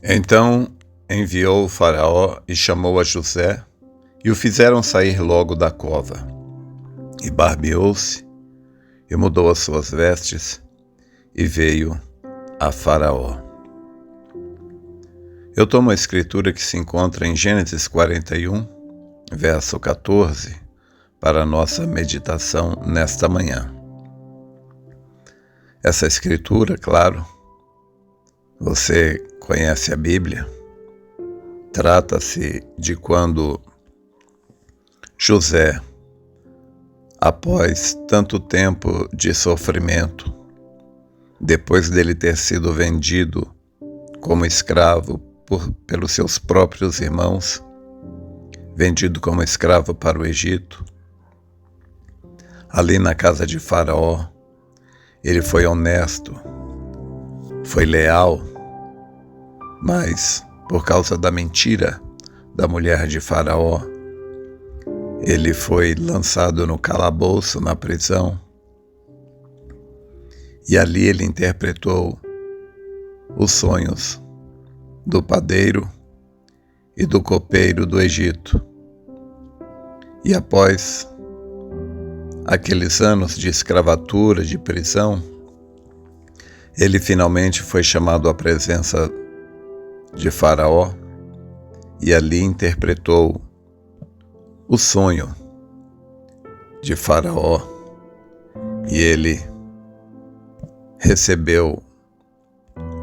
Então enviou o Faraó e chamou a José, e o fizeram sair logo da cova. E barbeou-se, e mudou as suas vestes, e veio a Faraó. Eu tomo a escritura que se encontra em Gênesis 41, verso 14, para a nossa meditação nesta manhã. Essa escritura, claro, você conhece a Bíblia, trata-se de quando José, após tanto tempo de sofrimento, depois dele ter sido vendido como escravo pelos seus próprios irmãos, vendido como escravo para o Egito, ali na casa de Faraó, ele foi honesto, foi leal, mas por causa da mentira da mulher de Faraó, ele foi lançado no calabouço, na prisão, e ali ele interpretou os sonhos do padeiro e do copeiro do Egito. E após aqueles anos de escravatura, de prisão, ele finalmente foi chamado à presença de Faraó e ali interpretou o sonho de Faraó e ele recebeu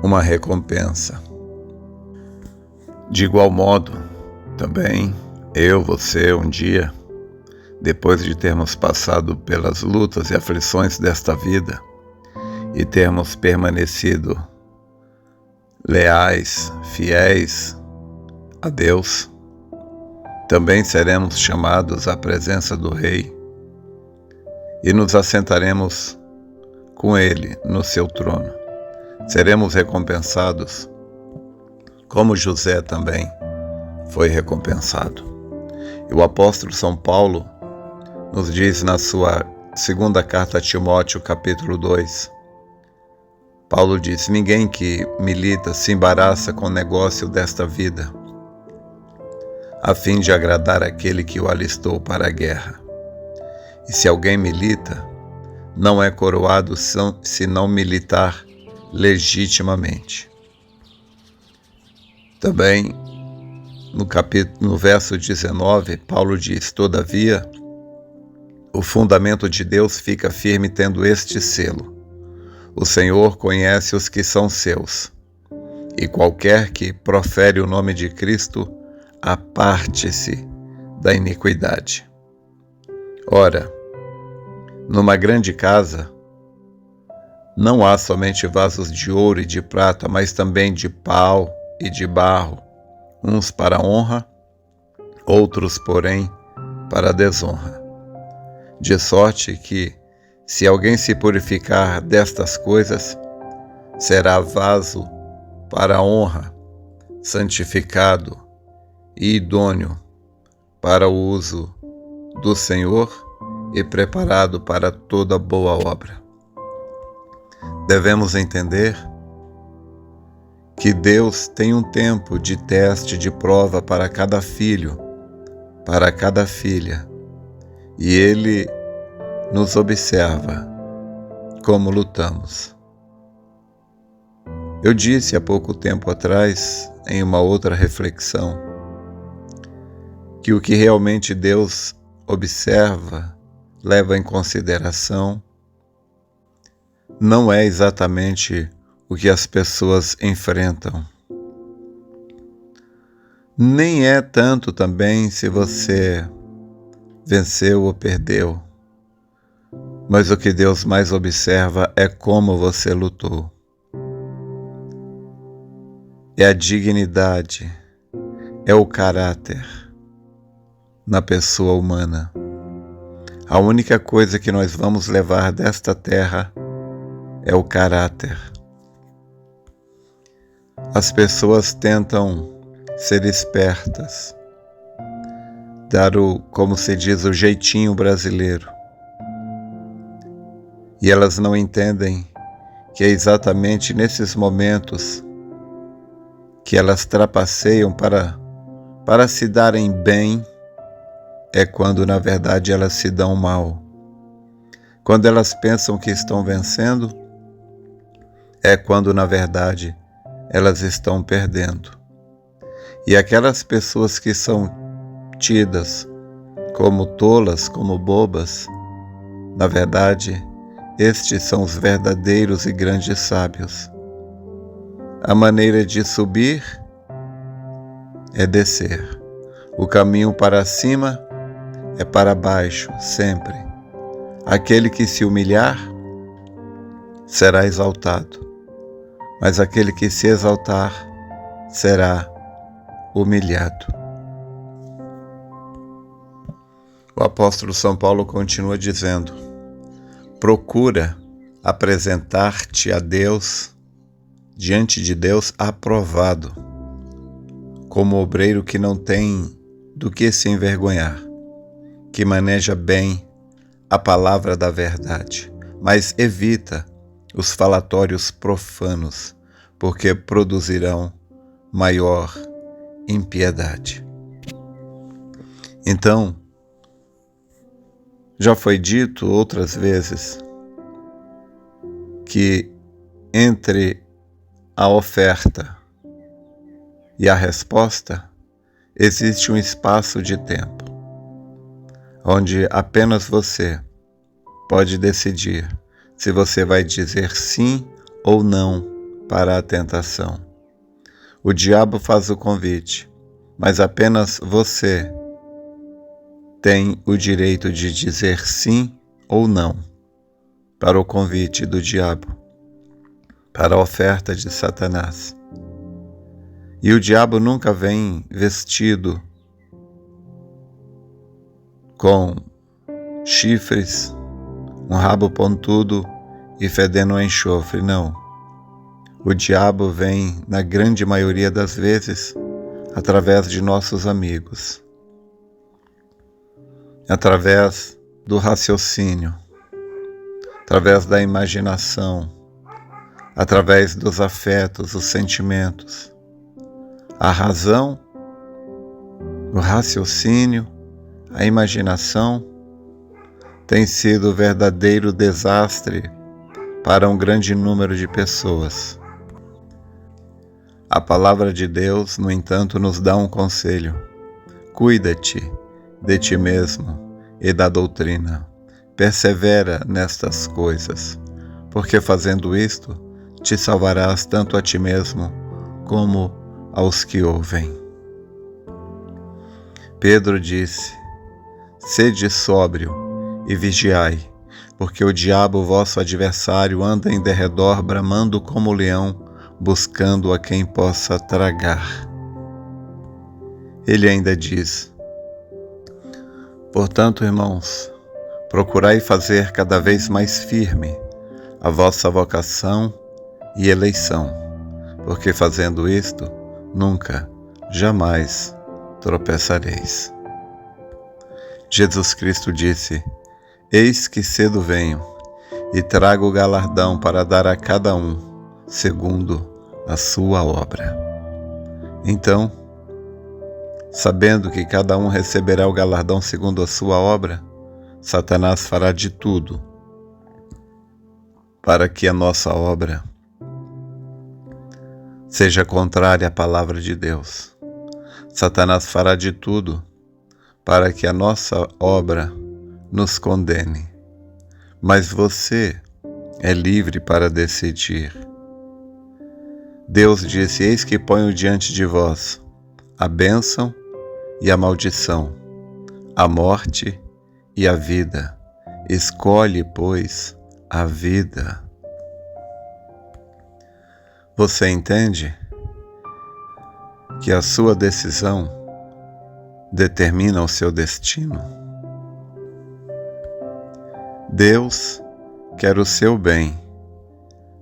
uma recompensa. De igual modo, também você, um dia, depois de termos passado pelas lutas e aflições desta vida e termos permanecido leais, fiéis a Deus, também seremos chamados à presença do Rei e nos assentaremos com Ele no seu trono. Seremos recompensados, como José também foi recompensado. E o apóstolo São Paulo nos diz na sua segunda carta a Timóteo, capítulo 2, Paulo diz: ninguém que milita se embaraça com o negócio desta vida, a fim de agradar aquele que o alistou para a guerra. E se alguém milita, não é coroado se não militar legitimamente. Também, no verso 19, Paulo diz: todavia, o fundamento de Deus fica firme tendo este selo: o Senhor conhece os que são seus, e qualquer que profere o nome de Cristo, aparte-se da iniquidade. Ora, numa grande casa, não há somente vasos de ouro e de prata, mas também de pau e de barro, uns para a honra, outros, porém, para a desonra. De sorte que, se alguém se purificar destas coisas, será vaso para a honra, santificado e idôneo para o uso do Senhor e preparado para toda boa obra. Devemos entender que Deus tem um tempo de teste, de prova para cada filho, para cada filha, e Ele nos observa como lutamos. Eu disse há pouco tempo atrás, em uma outra reflexão, que o que realmente Deus observa, leva em consideração, não é exatamente o que as pessoas enfrentam. Nem é tanto também se você venceu ou perdeu, mas o que Deus mais observa é como você lutou. É a dignidade, é o caráter na pessoa humana. A única coisa que nós vamos levar desta terra é o caráter. As pessoas tentam ser espertas, dar como se diz, o jeitinho brasileiro. E elas não entendem que é exatamente nesses momentos que elas trapaceiam para se darem bem, é quando na verdade elas se dão mal. Quando elas pensam que estão vencendo, é quando na verdade elas estão perdendo. E aquelas pessoas que são tidas como tolas, como bobas, na verdade, estes são os verdadeiros e grandes sábios. A maneira de subir é descer. O caminho para cima é para baixo, sempre. Aquele que se humilhar será exaltado, mas aquele que se exaltar será humilhado. O apóstolo São Paulo continua dizendo: procura apresentar-te a Deus, diante de Deus, aprovado, como obreiro que não tem do que se envergonhar, que maneja bem a palavra da verdade, mas evita os falatórios profanos, porque produzirão maior impiedade. Então, já foi dito outras vezes que entre a oferta e a resposta existe um espaço de tempo, onde apenas você pode decidir se você vai dizer sim ou não para a tentação. O diabo faz o convite, mas apenas você tem o direito de dizer sim ou não para o convite do diabo, para a oferta de Satanás. E o diabo nunca vem vestido com chifres, um rabo pontudo e fedendo a enxofre, não. O diabo vem, na grande maioria das vezes, através de nossos amigos, através do raciocínio, através da imaginação, através dos afetos, os sentimentos. A razão, o raciocínio, a imaginação tem sido o verdadeiro desastre para um grande número de pessoas. A palavra de Deus, no entanto, nos dá um conselho: cuida-te de ti mesmo e da doutrina. Persevera nestas coisas, porque fazendo isto, te salvarás tanto a ti mesmo como aos que ouvem. Pedro disse: sede sóbrio e vigiai, porque o diabo, vosso adversário, anda em derredor, bramando como leão, buscando a quem possa tragar. Ele ainda diz: portanto, irmãos, procurai fazer cada vez mais firme a vossa vocação e eleição, porque fazendo isto, nunca, jamais tropeçareis. Jesus Cristo disse: eis que cedo venho, e trago o galardão para dar a cada um, segundo a sua obra. Então, sabendo que cada um receberá o galardão segundo a sua obra, Satanás fará de tudo para que a nossa obra seja contrária à palavra de Deus. Satanás fará de tudo para que a nossa obra nos condene. Mas você é livre para decidir. Deus disse: eis que ponho diante de vós a bênção e a maldição, a morte e a vida. Escolhe, pois, a vida. Você entende que a sua decisão determina o seu destino? Deus quer o seu bem,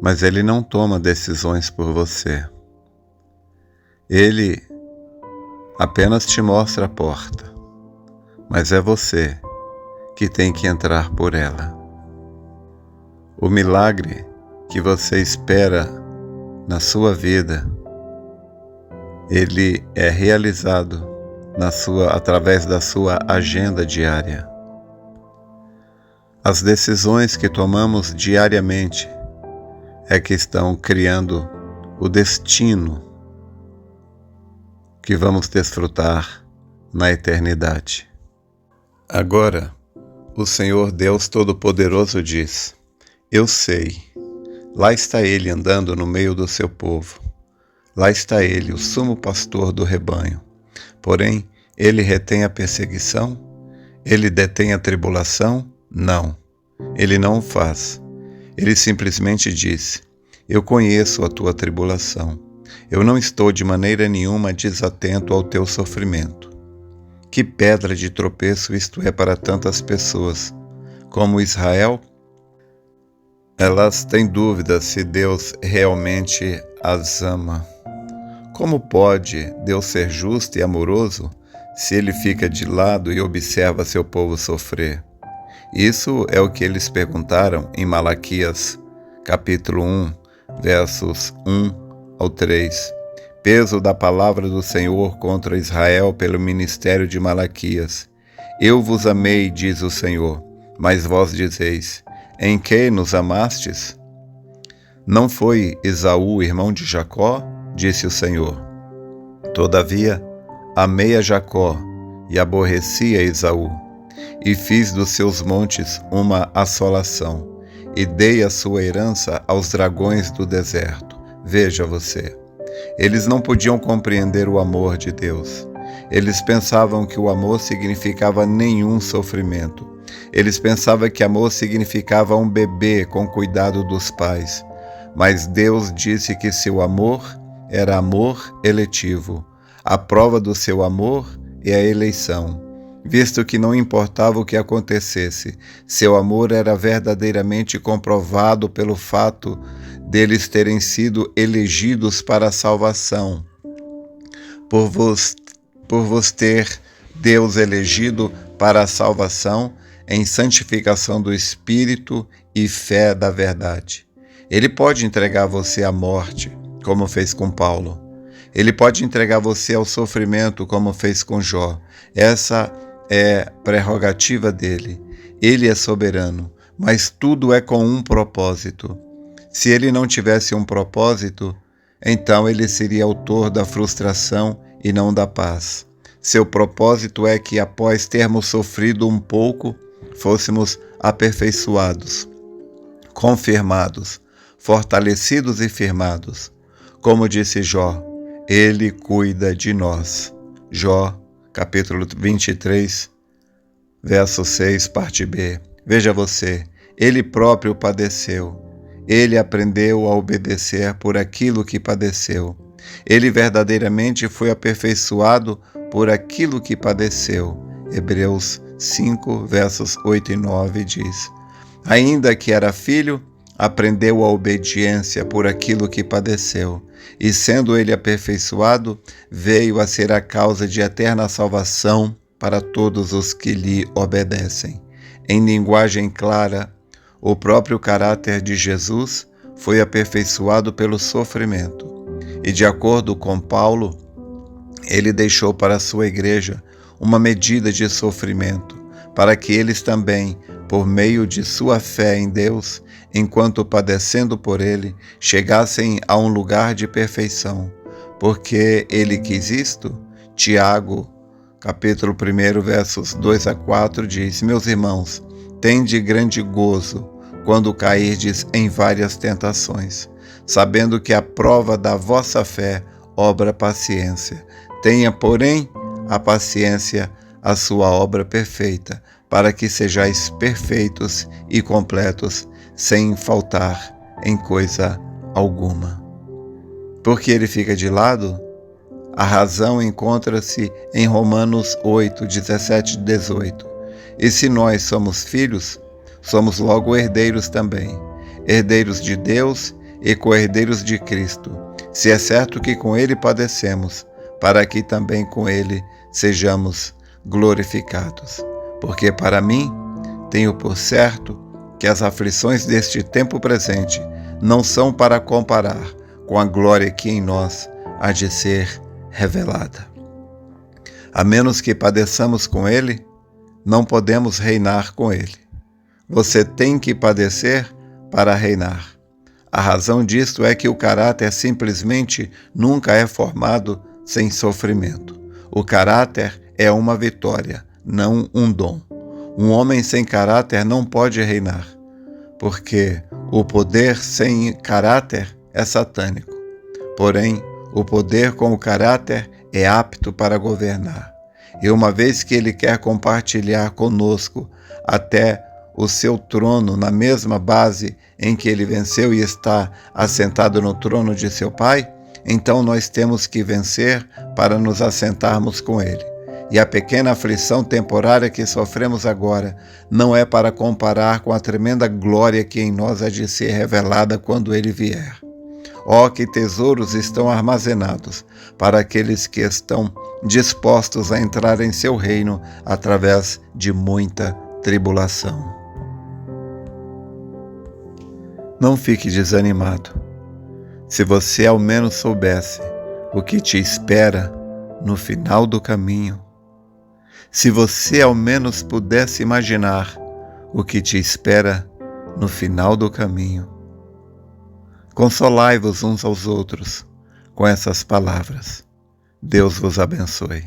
mas Ele não toma decisões por você. Ele apenas te mostra a porta, mas é você que tem que entrar por ela. O milagre que você espera na sua vida ele é realizado através da sua agenda diária. As decisões que tomamos diariamente é que estão criando o destino que vamos desfrutar na eternidade. Agora, o Senhor Deus Todo-Poderoso diz: eu sei, lá está Ele andando no meio do seu povo. Lá está Ele, o sumo pastor do rebanho. Porém, Ele retém a perseguição? Ele detém a tribulação? Não, Ele não o faz. Ele simplesmente diz: eu conheço a tua tribulação. Eu não estou de maneira nenhuma desatento ao teu sofrimento. Que pedra de tropeço isto é para tantas pessoas. Como Israel, elas têm dúvidas se Deus realmente as ama. Como pode Deus ser justo e amoroso se Ele fica de lado e observa seu povo sofrer? Isso é o que eles perguntaram em Malaquias, capítulo 1, versos 1 ao 3. Peso da palavra do Senhor contra Israel pelo ministério de Malaquias. Eu vos amei, diz o Senhor, mas vós dizeis: em que nos amastes? Não foi Esaú irmão de Jacó? Disse o Senhor. Todavia, amei a Jacó e aborreci a Esaú, e fiz dos seus montes uma assolação, e dei a sua herança aos dragões do deserto. Veja você. Eles não podiam compreender o amor de Deus. Eles pensavam que o amor significava nenhum sofrimento. Eles pensavam que amor significava um bebê com cuidado dos pais. Mas Deus disse que seu amor era amor eletivo. A prova do seu amor é a eleição. Visto que não importava o que acontecesse, seu amor era verdadeiramente comprovado pelo fato deles terem sido elegidos para a salvação. Por vos ter Deus elegido para a salvação em santificação do Espírito e fé da verdade. Ele pode entregar você à morte, como fez com Paulo. Ele pode entregar você ao sofrimento, como fez com Jó. Essa é prerrogativa dele. Ele é soberano, mas tudo é com um propósito. Se ele não tivesse um propósito, então ele seria autor da frustração e não da paz. Seu propósito é que, após termos sofrido um pouco, fôssemos aperfeiçoados, confirmados, fortalecidos e firmados. Como disse Jó, ele cuida de nós. Jó, capítulo 23, verso 6, parte B. Veja você, ele próprio padeceu. Ele aprendeu a obedecer por aquilo que padeceu. Ele verdadeiramente foi aperfeiçoado por aquilo que padeceu. Hebreus 5, versos 8 e 9 diz: ainda que era filho, aprendeu a obediência por aquilo que padeceu. E sendo ele aperfeiçoado, veio a ser a causa de eterna salvação para todos os que lhe obedecem. Em linguagem clara, o próprio caráter de Jesus foi aperfeiçoado pelo sofrimento. E de acordo com Paulo, ele deixou para a sua igreja uma medida de sofrimento, para que eles também, por meio de sua fé em Deus, enquanto padecendo por ele, chegassem a um lugar de perfeição. Porque ele quis isto? Tiago, capítulo 1, versos 2 a 4, diz: meus irmãos, tende grande gozo quando cairdes em várias tentações, sabendo que a prova da vossa fé obra paciência. Tenha, porém, a paciência a sua obra perfeita, para que sejais perfeitos e completos, sem faltar em coisa alguma. Por que ele fica de lado? A razão encontra-se em Romanos 8, 17 e 18. E se nós somos filhos, somos logo herdeiros também, herdeiros de Deus e co-herdeiros de Cristo, se é certo que com ele padecemos, para que também com ele sejamos glorificados. Porque para mim, tenho por certo que as aflições deste tempo presente não são para comparar com a glória que em nós há de ser revelada. A menos que padeçamos com Ele, não podemos reinar com Ele. Você tem que padecer para reinar. A razão disto é que o caráter simplesmente nunca é formado sem sofrimento. O caráter é uma vitória, não um dom. Um homem sem caráter não pode reinar, porque o poder sem caráter é satânico. Porém, o poder com o caráter é apto para governar. E uma vez que ele quer compartilhar conosco até o seu trono na mesma base em que ele venceu e está assentado no trono de seu Pai, então nós temos que vencer para nos assentarmos com ele. E a pequena aflição temporária que sofremos agora não é para comparar com a tremenda glória que em nós há de ser revelada quando ele vier. Ó, que tesouros estão armazenados para aqueles que estão dispostos a entrar em seu reino através de muita tribulação. Não fique desanimado. Se você ao menos soubesse o que te espera no final do caminho, se você ao menos pudesse imaginar o que te espera no final do caminho, consolai-vos uns aos outros com essas palavras. Deus vos abençoe.